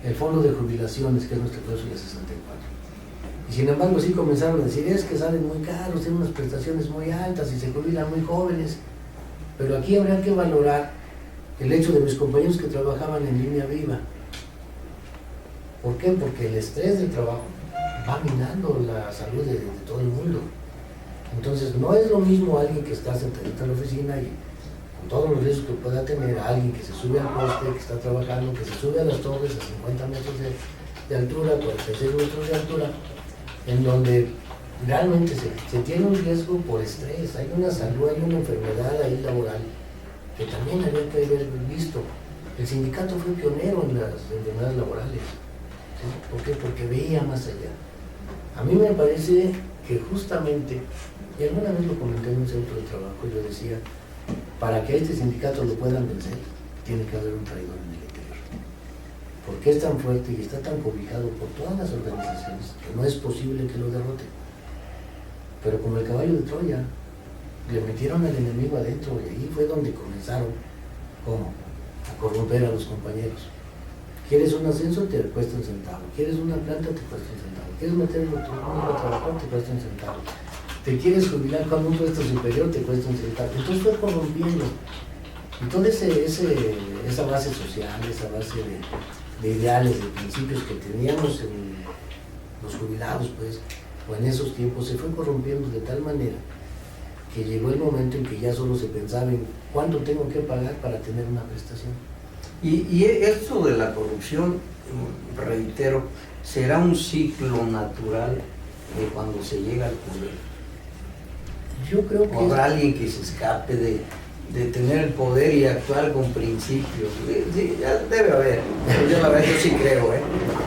el fondo de jubilaciones, que es nuestra cláusula 64. Y sin embargo sí comenzaron a decir, es que salen muy caros, tienen unas prestaciones muy altas y se jubilan muy jóvenes. Pero aquí habría que valorar el hecho de mis compañeros que trabajaban en línea viva. ¿Por qué? Porque el estrés del trabajo va minando la salud de todo el mundo. Entonces no es lo mismo alguien que está sentadito en la oficina y con todos los riesgos que pueda tener, a alguien que se sube al poste, que está trabajando, que se sube a las torres a 50 metros de altura, 46 metros de altura, en donde realmente se tiene un riesgo por estrés, hay una salud, hay una enfermedad ahí laboral que también había que haber visto. El sindicato fue pionero en las enfermedades laborales. ¿Sí? ¿Por qué? Porque veía más allá. A mí me parece que justamente, y alguna vez lo comenté en un centro de trabajo, yo decía, para que a este sindicato lo puedan vencer, tiene que haber un traidor en el interior. Porque es tan fuerte y está tan cobijado por todas las organizaciones que no es posible que lo derroten. Pero como el caballo de Troya, le metieron al enemigo adentro y ahí fue donde comenzaron, ¿cómo? A corromper a los compañeros. ¿Quieres un ascenso? Te cuesta un centavo. ¿Quieres una planta? Te cuesta un centavo. ¿Quieres meterlo a trabajar? Te cuesta un centavo. ¿Te quieres jubilar con un puesto superior? Te cuesta un centavo. Entonces fue corrompiendo. Y toda esa base social, esa base de ideales, de principios que teníamos en los jubilados, pues, o en esos tiempos, se fue corrompiendo de tal manera que llegó el momento en que ya solo se pensaba en cuánto tengo que pagar para tener una prestación. Y esto de la corrupción, reitero, será un ciclo natural de cuando se llega al poder. Yo creo que... ¿O habrá alguien que se escape de tener el poder y actuar con principios? Sí, ya debe haber. Yo la verdad, yo sí creo,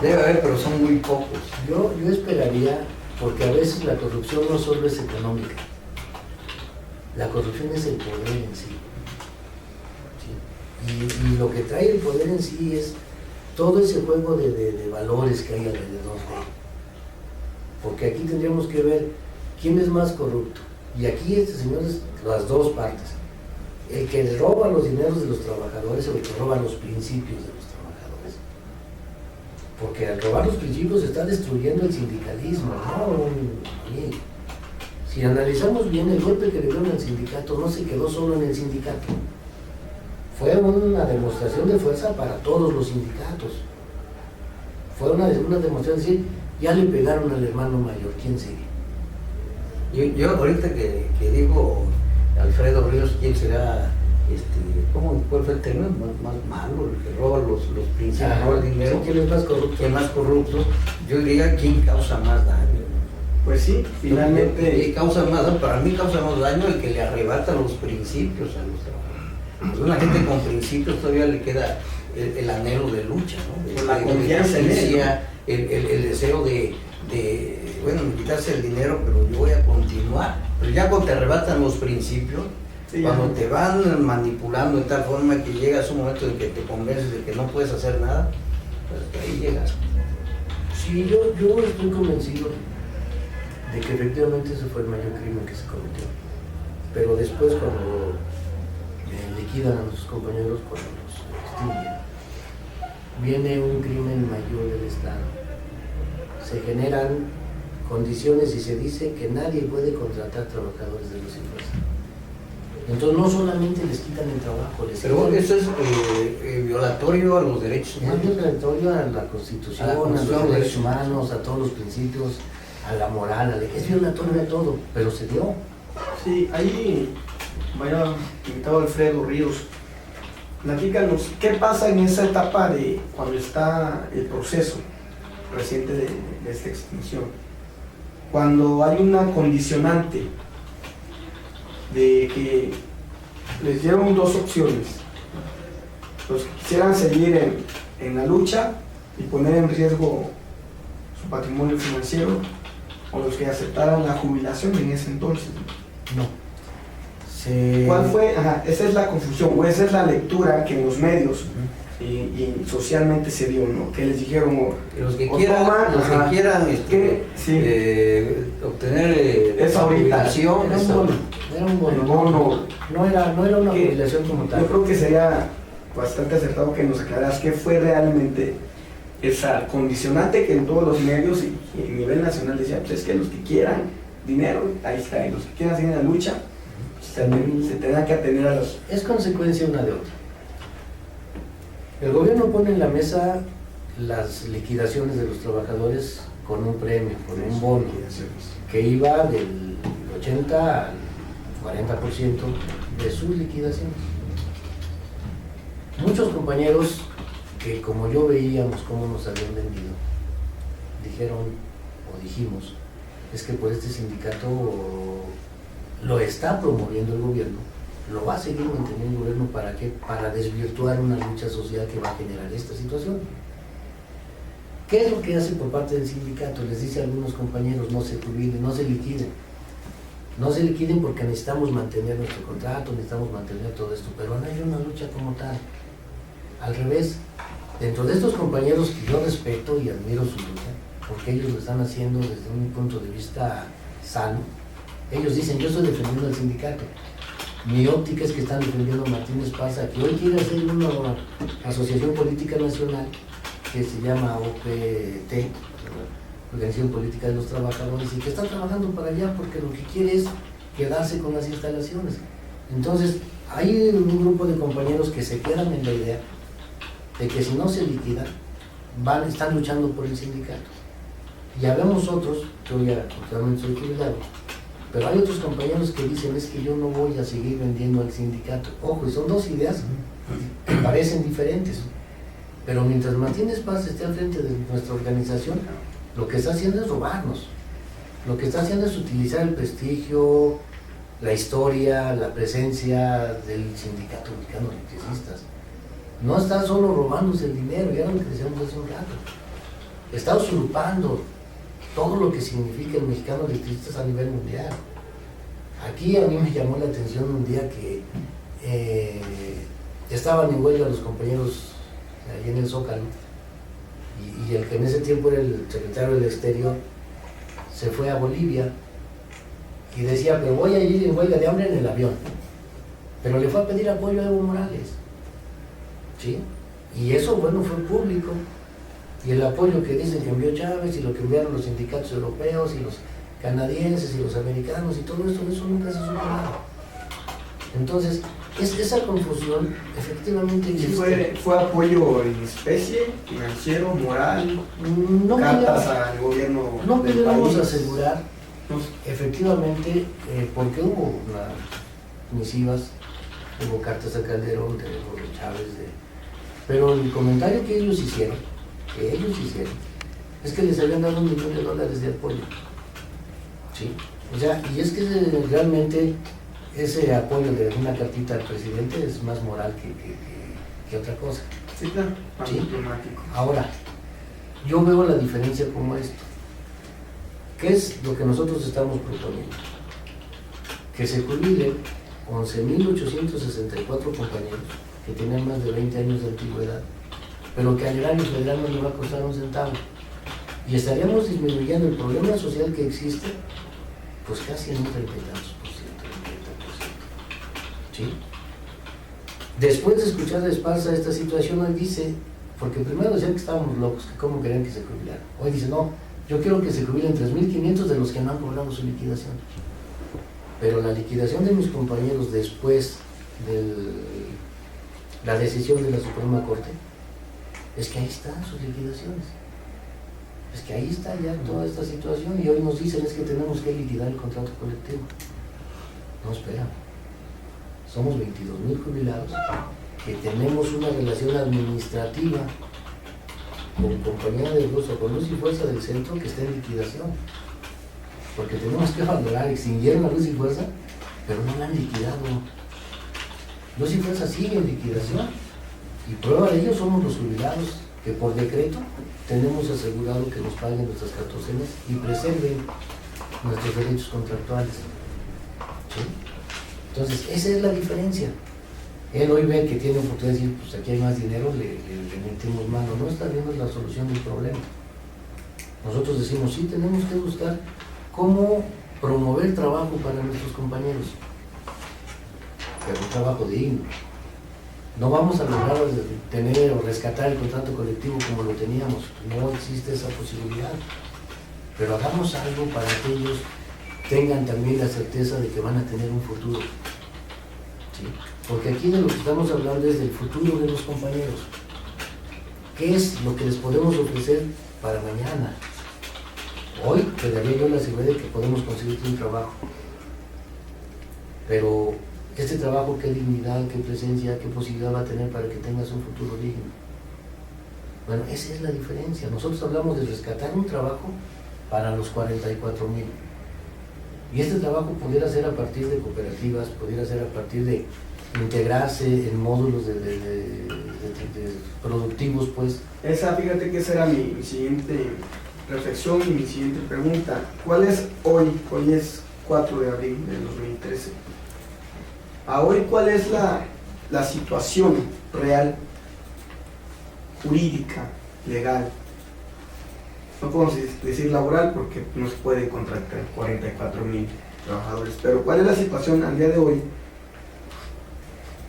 debe haber, pero son muy pocos. Yo esperaría, porque a veces la corrupción no solo es económica, la corrupción es el poder en sí. ¿Sí? Y lo que trae el poder en sí es todo ese juego de valores que hay alrededor de él. Porque aquí tendríamos que ver quién es más corrupto. Y aquí este señor es las dos partes. El que roba los dineros de los trabajadores o el que roba los principios de los trabajadores. Porque al robar los principios está destruyendo el sindicalismo, ¿no? Si analizamos bien, el golpe que le dieron al sindicato no se quedó solo en el sindicato. Fue una demostración de fuerza para todos los sindicatos. Fue una demostración de decir, ya le pegaron al hermano mayor, ¿quién sigue? Yo ahorita que dijo Alfredo Ríos, ¿quién será? ¿Cuál fue el término más malo? El que roba los principios, roba el dinero. ¿Quién es más corrupto? ¿Quién más corrupto? Yo diría, ¿quién causa más daño? Pues sí, finalmente... Para mí causa más daño el que le arrebata los principios a los trabajadores. Pues una gente con principios todavía le queda el anhelo de lucha, ¿no? La confianza en él, ¿no? El deseo de quitarse el dinero, pero yo voy a continuar. Pero ya cuando te arrebatan los principios, sí, cuando te van manipulando de tal forma que llegas a un momento en que te convences de que no puedes hacer nada, pues hasta ahí llegas. Sí, yo estoy convencido de que efectivamente ese fue el mayor crimen que se cometió. Pero después, cuando liquidan a nuestros compañeros, cuando los extinguen, viene un crimen mayor del Estado. Se generan condiciones y se dice que nadie puede contratar trabajadores de Luz y Fuerza. Entonces no solamente les quitan el trabajo, pero eso es violatorio a los derechos humanos. Es violatorio a la Constitución, a los derechos humanos, a todos los principios, a la moral, es violatorio a todo, pero se dio. Sí, ahí, vaya invitado Alfredo Ríos, platícanos, ¿qué pasa en esa etapa de cuando está el proceso reciente de esta extinción? Cuando hay una condicionante de que les dieron dos opciones, los que quisieran seguir en la lucha y poner en riesgo su patrimonio financiero, o los que aceptaran la jubilación en ese entonces. No. ¿Cuál fue? Esa es la confusión, o esa es la lectura que en los medios y socialmente se dio, ¿no? Que les dijeron, los que quieran obtener esa jubilación, era un bono. No era una jubilación como tal. Yo creo que sería bastante acertado que nos aclararas qué fue realmente esa condicionante que en todos los medios y a nivel nacional decían, pues es que los que quieran dinero, ahí está, y los que quieran seguir en la lucha, se tendrán que atener a los... Es consecuencia una de otra. El gobierno pone en la mesa las liquidaciones de los trabajadores con un premio, con un bono, que iba del 80 al 40% de sus liquidaciones. Muchos compañeros que, como yo veíamos cómo nos habían vendido, dijeron o dijimos, es que por este sindicato lo está promoviendo el gobierno, lo va a seguir manteniendo el gobierno. ¿Para qué? Para desvirtuar una lucha social que va a generar esta situación. ¿Qué es lo que hace por parte del sindicato? Les dice a algunos compañeros, no se jubilen, no se liquiden. No se liquiden porque necesitamos mantener nuestro contrato, necesitamos mantener todo esto, pero no hay una lucha como tal. Al revés, dentro de estos compañeros que yo respeto y admiro su lucha, porque ellos lo están haciendo desde un punto de vista sano, ellos dicen, yo estoy defendiendo al sindicato. Mi óptica es que están defendiendo a Martín Esparza, que hoy quiere hacer una asociación política nacional que se llama OPT, Organización Política de los Trabajadores, y que está trabajando para allá porque lo que quiere es quedarse con las instalaciones. Entonces, hay un grupo de compañeros que se quedan en la idea de que si no se liquidan, están luchando por el sindicato. Y habemos otros, yo ya actualmente soy jubilado, pero hay otros compañeros que dicen, es que yo no voy a seguir vendiendo al sindicato. Ojo, y son dos ideas que parecen diferentes, pero mientras Martínez Paz esté al frente de nuestra organización, lo que está haciendo es robarnos. Lo que está haciendo es utilizar el prestigio, la historia, la presencia del Sindicato Mexicano de Electricistas. No está solo robándose el dinero, ya lo que decíamos hace un rato. Está usurpando todo lo que significa el Mexicano de Electricistas a nivel mundial. Aquí a mí me llamó la atención un día que estaban en huelga los compañeros allí en el Zócalo, y el que en ese tiempo era el secretario del Exterior se fue a Bolivia y decía, pero voy a ir en huelga de hambre en el avión, pero le fue a pedir apoyo a Evo Morales, ¿sí? Y eso, bueno, fue público, y el apoyo que dicen que envió Chávez y lo que enviaron los sindicatos europeos y los canadienses y los americanos y todo esto, eso nunca se supo nada. Entonces, esa confusión efectivamente existe. ¿Fue apoyo en especie, financiero, moral, no cartas al gobierno no del pudiéramos país? asegurar efectivamente, porque hubo misivas, hubo cartas a Calderón, de Chávez, pero el comentario que ellos hicieron, es que les habían dado $1 millón de apoyo. ¿Sí? O sea, y es que realmente ese apoyo de una cartita al presidente es más moral que otra cosa. Sí, claro, más ¿Sí? diplomático. Ahora, yo veo la diferencia como esto. ¿Qué es lo que nosotros estamos proponiendo? Que se jubilen 11.864 compañeros que tienen más de 20 años de antigüedad, pero que al erario federal no le va a costar un centavo. Y estaríamos disminuyendo el problema social que existe, pues casi en un 30%. ¿Sí? Después de escuchar de Esparza esta situación, hoy dice, porque primero decían que estábamos locos, que cómo querían que se jubilaran. Hoy dice, no, yo quiero que se jubilen 3.500 de los que no han cobrado su liquidación. Pero la liquidación de mis compañeros después de la decisión de la Suprema Corte, es que ahí están sus liquidaciones. Es que ahí está ya toda esta situación, y hoy nos dicen es que tenemos que liquidar el contrato colectivo. No, espera. Somos 22.000 jubilados que tenemos una relación administrativa con compañía de luz o con Luz y Fuerza del centro que está en liquidación. Porque tenemos que valorar, extinguieron a Luz y Fuerza, pero no la han liquidado. Luz y Fuerza sigue en liquidación. Y prueba de ello somos los jubilados que por decreto tenemos asegurado que nos paguen nuestras catorcenas y preserven nuestros derechos contractuales. ¿Sí? Entonces, esa es la diferencia. Él hoy ve que tiene oportunidad de decir, pues aquí hay más dinero, le metimos mano. No está viendo la solución del problema. Nosotros decimos, sí, tenemos que buscar cómo promover trabajo para nuestros compañeros, pero un trabajo digno. No vamos a lograr tener o rescatar el contrato colectivo como lo teníamos, no existe esa posibilidad, pero hagamos algo para que ellos tengan también la certeza de que van a tener un futuro. ¿Sí? Porque aquí de lo que estamos hablando es del futuro de los compañeros. ¿Qué es lo que les podemos ofrecer para mañana? Hoy te daría yo la seguridad de que podemos conseguirte un trabajo, pero este trabajo, qué dignidad, qué presencia, qué posibilidad va a tener para que tengas un futuro digno. Bueno, esa es la diferencia. Nosotros hablamos de rescatar un trabajo para los 44,000. Y este trabajo pudiera ser a partir de cooperativas, pudiera ser a partir de integrarse en módulos de productivos, pues. Fíjate que esa era mi siguiente reflexión y mi siguiente pregunta. ¿Cuál es hoy? Hoy es 4 de abril de 2013. A hoy, ¿cuál es la situación real, jurídica, legal? No podemos decir laboral porque no se puede contratar 44,000 trabajadores, pero ¿cuál es la situación al día de hoy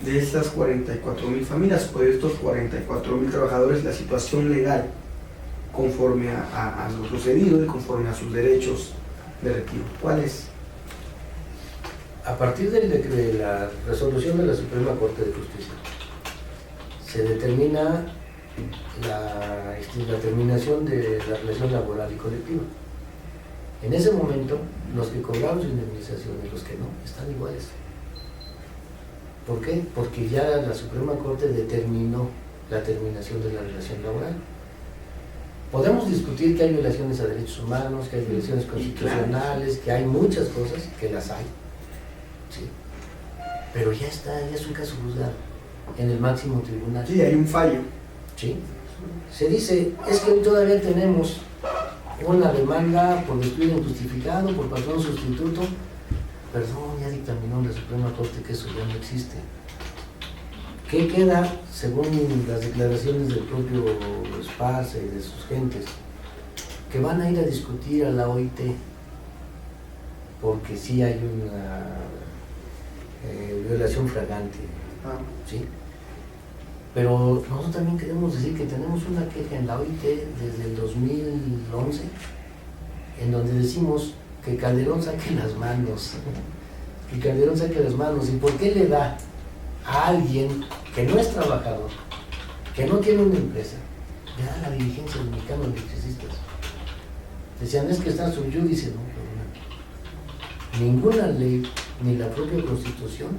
de estas 44,000 familias o de estos 44,000 trabajadores, la situación legal conforme a lo sucedido y conforme a sus derechos de retiro? ¿Cuál es? A partir de la resolución de la Suprema Corte de Justicia, se determina la terminación de la relación laboral y colectiva. En ese momento, los que cobraron su indemnización y los que no, están iguales. ¿Por qué? Porque ya la Suprema Corte determinó la terminación de la relación laboral. Podemos discutir que hay violaciones a derechos humanos, que hay violaciones constitucionales, que hay muchas cosas, que las hay, ¿sí? Pero ya está, ya es un caso juzgado en el máximo tribunal. Sí, hay un fallo. ¿Sí? Se dice, es que hoy todavía tenemos una demanda por despido injustificado, por patrón sustituto. Perdón, ya dictaminó la Suprema Corte que eso ya no existe. ¿Qué queda, según las declaraciones del propio Esparza y de sus gentes? Que van a ir a discutir a la OIT, porque sí hay una violación flagrante, ¿sí? Pero nosotros también queremos decir que tenemos una queja en la OIT desde el 2011, en donde decimos que Calderón saque las manos, que Calderón saque las manos. ¿Y por qué le da a alguien que no es trabajador, que no tiene una empresa, le da la dirigencia del Mexicano de Electricistas? Decían, es que está sub judice, no, pero ninguna ley, ni la propia Constitución,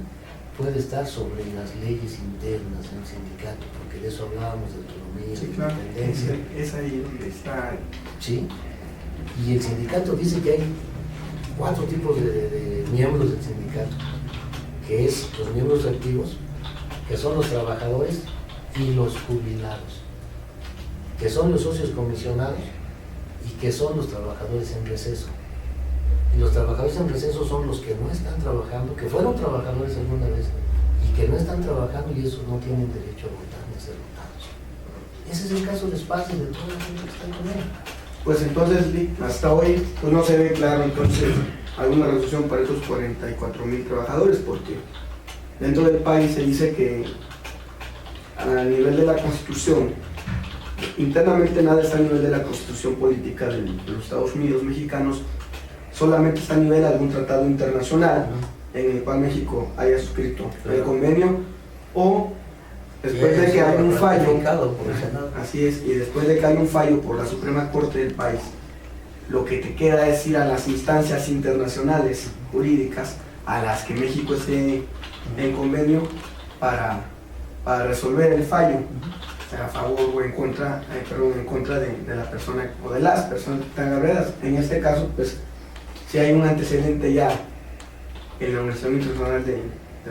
puede estar sobre las leyes internas del sindicato, porque de eso hablábamos, de autonomía, Sí, de claro. independencia. Es ahí donde está. ¿Sí? Y el sindicato dice que hay 4 tipos de miembros del sindicato, que es los miembros activos, que son los trabajadores, y los jubilados, que son los socios comisionados y que son los trabajadores en receso. Y los trabajadores en receso son los que no están trabajando, que fueron trabajadores alguna vez y que no están trabajando, y esos no tienen derecho a votar ni a ser votados. Ese es el caso de Esparza y de toda la gente que está con él. Pues entonces, hasta hoy pues no se ve claro entonces alguna resolución para esos 44,000 trabajadores, porque dentro del país se dice que a nivel de la Constitución, internamente nada está a nivel de la Constitución política de los Estados Unidos mexicanos, solamente está a nivel de algún tratado internacional en el cual México haya suscrito el convenio, o después de que haya un fallo, por el Senado. así es, y después de que haya un fallo por la Suprema Corte del país, lo que te queda es ir a las instancias internacionales jurídicas a las que México esté en convenio para resolver el fallo, o sea, a favor o en contra, en contra de la persona o de las personas que están agraviadas. En este caso, pues, si hay un antecedente ya en la Organización Internacional de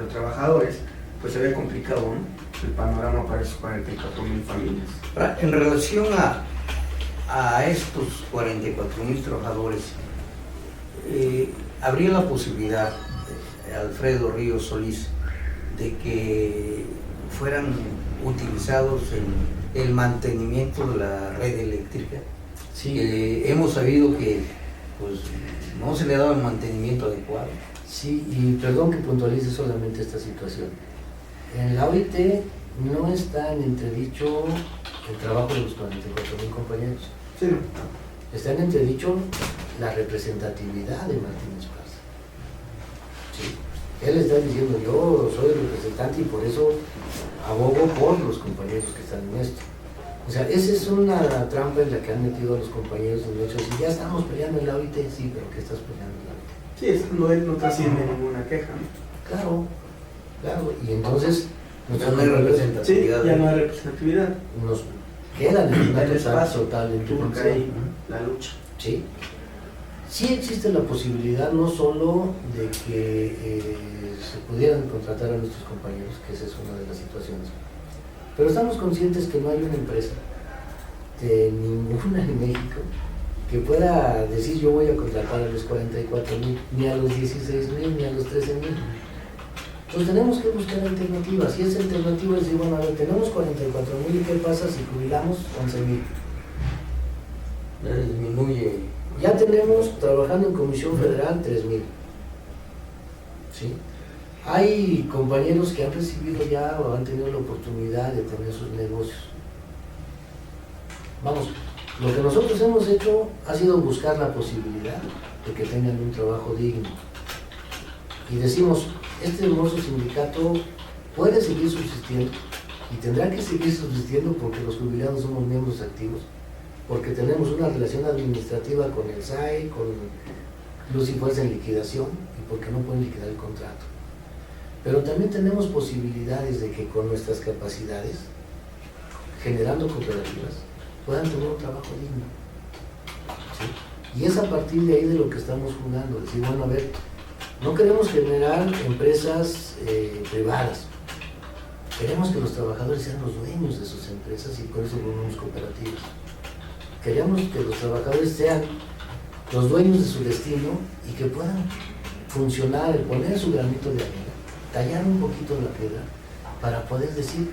los Trabajadores, pues se ve complicado, ¿no?, el panorama para esos 44,000 familias. Ahora, en relación a estos 44,000 trabajadores, ¿habría la posibilidad, Alfredo Ríos Solís, de que fueran utilizados en el mantenimiento de la red eléctrica? Sí. Hemos sabido que pues, no se le ha dado el mantenimiento adecuado. Sí, y perdón que puntualice solamente esta situación. En la OIT no está en entredicho el trabajo de los 44,000 compañeros. Sí, ¿no? Está en entredicho la representatividad de Martín Esparza. Sí. Él está diciendo, yo soy el representante y por eso abogo por los compañeros que están en esto. O sea, esa es una trampa en la que han metido a los compañeros en el hecho de decir, ya estamos peleando en la OIT, sí, pero ¿qué estás peleando en la OIT? Sí, estando él no trasciende ninguna queja, ¿no? Claro, claro, y entonces Ya no hay representatividad. Sí, ya no hay representatividad. nos quedan en una El espacio, total de porque hay la lucha. Sí. Sí existe la posibilidad no solo de que se pudieran contratar a nuestros compañeros, que esa es una de las situaciones, pero estamos conscientes que no hay una empresa de ninguna en México que pueda decir yo voy a contratar a los 44,000, ni a los 16,000, ni a los 13,000. Entonces tenemos que buscar alternativas, y esa alternativa es decir, bueno, a ver, tenemos 44,000, ¿y qué pasa si jubilamos 11,000? Ya disminuye. Ya tenemos trabajando en Comisión Federal 3,000. ¿Sí? Hay compañeros que han recibido ya o han tenido la oportunidad de tener sus negocios. Vamos, lo que nosotros hemos hecho ha sido buscar la posibilidad de que tengan un trabajo digno. Y decimos, este hermoso sindicato puede seguir subsistiendo y tendrá que seguir subsistiendo porque los jubilados somos miembros activos, porque tenemos una relación administrativa con el SAE, con Luz y Fuerza en liquidación, y porque no pueden liquidar el contrato. Pero también tenemos posibilidades de que con nuestras capacidades, generando cooperativas, puedan tener un trabajo digno. ¿Sí? Y es a partir de ahí de lo que estamos jugando, decir, bueno, a ver, no queremos generar empresas privadas, queremos que los trabajadores sean los dueños de sus empresas y por eso formamos cooperativas. Queremos que los trabajadores sean los dueños de su destino y que puedan funcionar, poner su granito de arena, tallar un poquito la piedra para poder decir,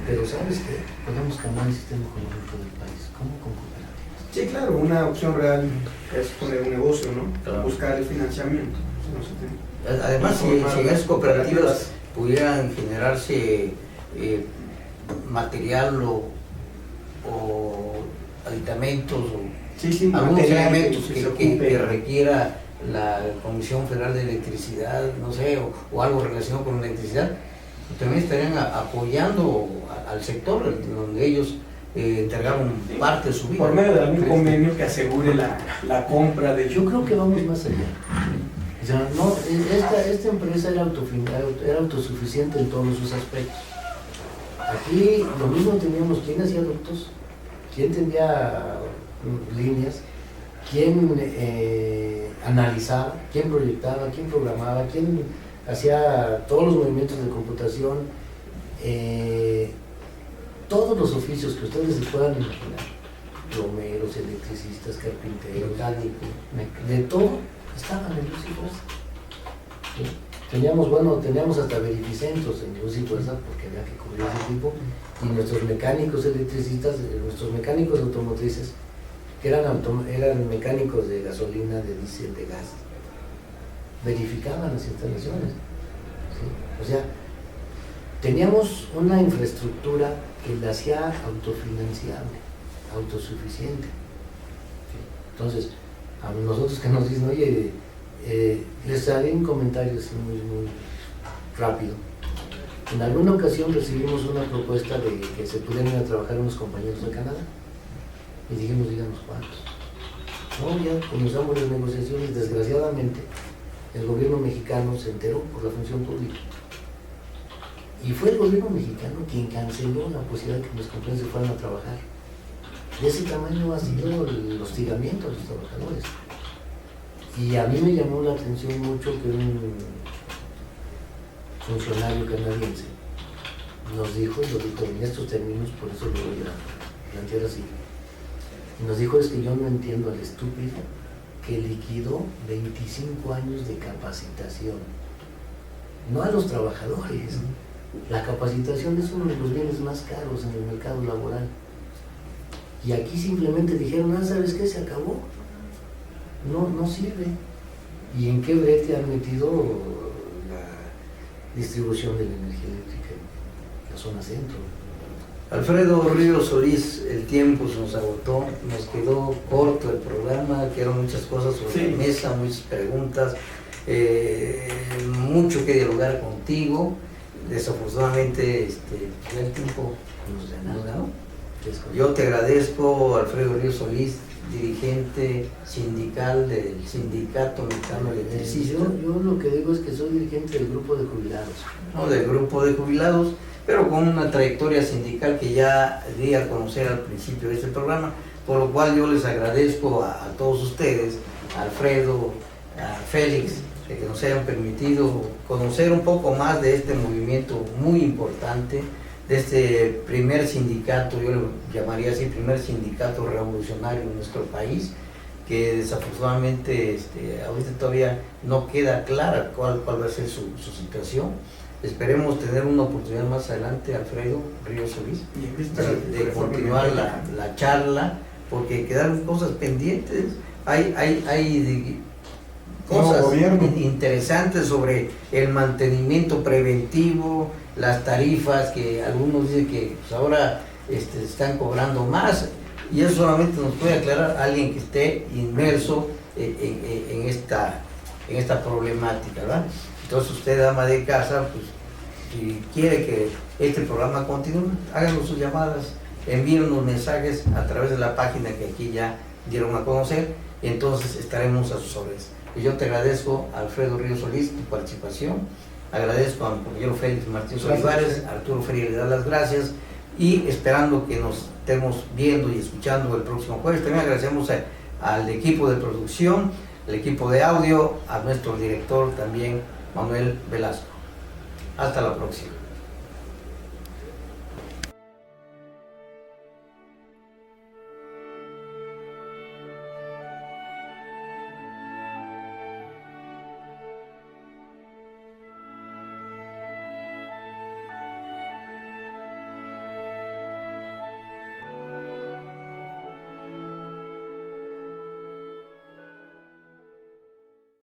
pero ¿sabes qué? Podemos cambiar el sistema económico del país, ¿cómo? Con cooperativas. Sí, claro, una opción real es poner un negocio, ¿no? Claro. Buscar el financiamiento. Además, si esas cooperativas pudieran generarse material o aditamentos o algunos elementos que requiera la Comisión Federal de Electricidad, no sé, o algo relacionado con la electricidad, también estarían apoyando al sector donde ellos entregaron parte de su vida. Por medio de algún convenio que asegure la compra de... Yo creo que vamos más allá. O sea, no, esta empresa era autosuficiente en todos sus aspectos. Aquí lo mismo teníamos, ¿quién hacía ductos? ¿Quién tenía líneas? ¿Quién analizaba? ¿Quién proyectaba? ¿Quién programaba? ¿Quién hacía todos los movimientos de computación? Todos los oficios que ustedes se puedan imaginar, plomeros, electricistas, carpinteros, de todo, estaban en Luz y Fuerza. ¿Sí? Teníamos hasta verificentos en Luz y Fuerza porque había que cubrir ese tipo, y nuestros mecánicos electricistas, nuestros mecánicos automotrices, que eran mecánicos de gasolina, de diésel, de gas, verificaban las instalaciones. ¿Sí? O sea, teníamos una infraestructura que la hacía autofinanciable, autosuficiente. ¿Sí? Entonces, a nosotros que nos dicen, oye, les haré un comentario así muy rápido. En alguna ocasión recibimos una propuesta de que se pudieran ir a trabajar unos compañeros de Canadá y dijimos, díganos cuántos. No, ya comenzamos las negociaciones. Desgraciadamente el gobierno mexicano se enteró por la función pública y fue el gobierno mexicano quien canceló la posibilidad de que los compañeros se fueran a trabajar. De ese tamaño ha sido el hostigamiento a los trabajadores. Y a mí me llamó la atención mucho que un funcionario canadiense nos dijo, y lo dijo en estos términos, por eso lo voy a plantear así, y nos dijo, es que yo no entiendo al estúpido que liquidó 25 años de capacitación, no a los trabajadores. La capacitación es uno de los bienes más caros en el mercado laboral. Y aquí simplemente dijeron, ¿sabes qué? Se acabó. No sirve. ¿Y en qué brete han metido la distribución de la energía eléctrica en la zona centro? Alfredo Ríos Solís, el tiempo se nos agotó, nos quedó corto el programa, quedaron muchas cosas sobre la mesa, muchas preguntas, mucho que dialogar contigo. Desafortunadamente ya el tiempo nos ganó. Yo te agradezco, Alfredo Ríos Solís, dirigente sindical del Sindicato Mexicano de Electricistas. Yo lo que digo es que soy dirigente del grupo de jubilados. No, del grupo de jubilados, pero con una trayectoria sindical que ya di a conocer al principio de este programa, por lo cual yo les agradezco a todos ustedes, a Alfredo, a Félix, de que nos hayan permitido conocer un poco más de este movimiento muy importante, de este primer sindicato, yo lo llamaría así, primer sindicato revolucionario en nuestro país, que desafortunadamente ahorita todavía no queda clara cuál va a ser su situación. Esperemos tener una oportunidad más adelante, Alfredo Ríos Solís, de continuar la charla, porque quedaron cosas pendientes, hay cosas interesantes sobre el mantenimiento preventivo, las tarifas, que algunos dicen que pues ahora están cobrando más, y eso solamente nos puede aclarar alguien que esté inmerso en esta problemática, ¿verdad? Entonces usted, ama de casa, pues si quiere que este programa continúe, háganos sus llamadas, envíenos mensajes a través de la página que aquí ya dieron a conocer, y entonces estaremos a sus órdenes. Y yo te agradezco, Alfredo Ríos Solís, tu participación, Agradezco a mi compañero Félix Martínez Gracias. Olivares, Arturo Feria le da las gracias y esperando que nos estemos viendo y escuchando el próximo jueves. También agradecemos al equipo de producción, al equipo de audio, a nuestro director también, Manuel Velasco. Hasta la próxima.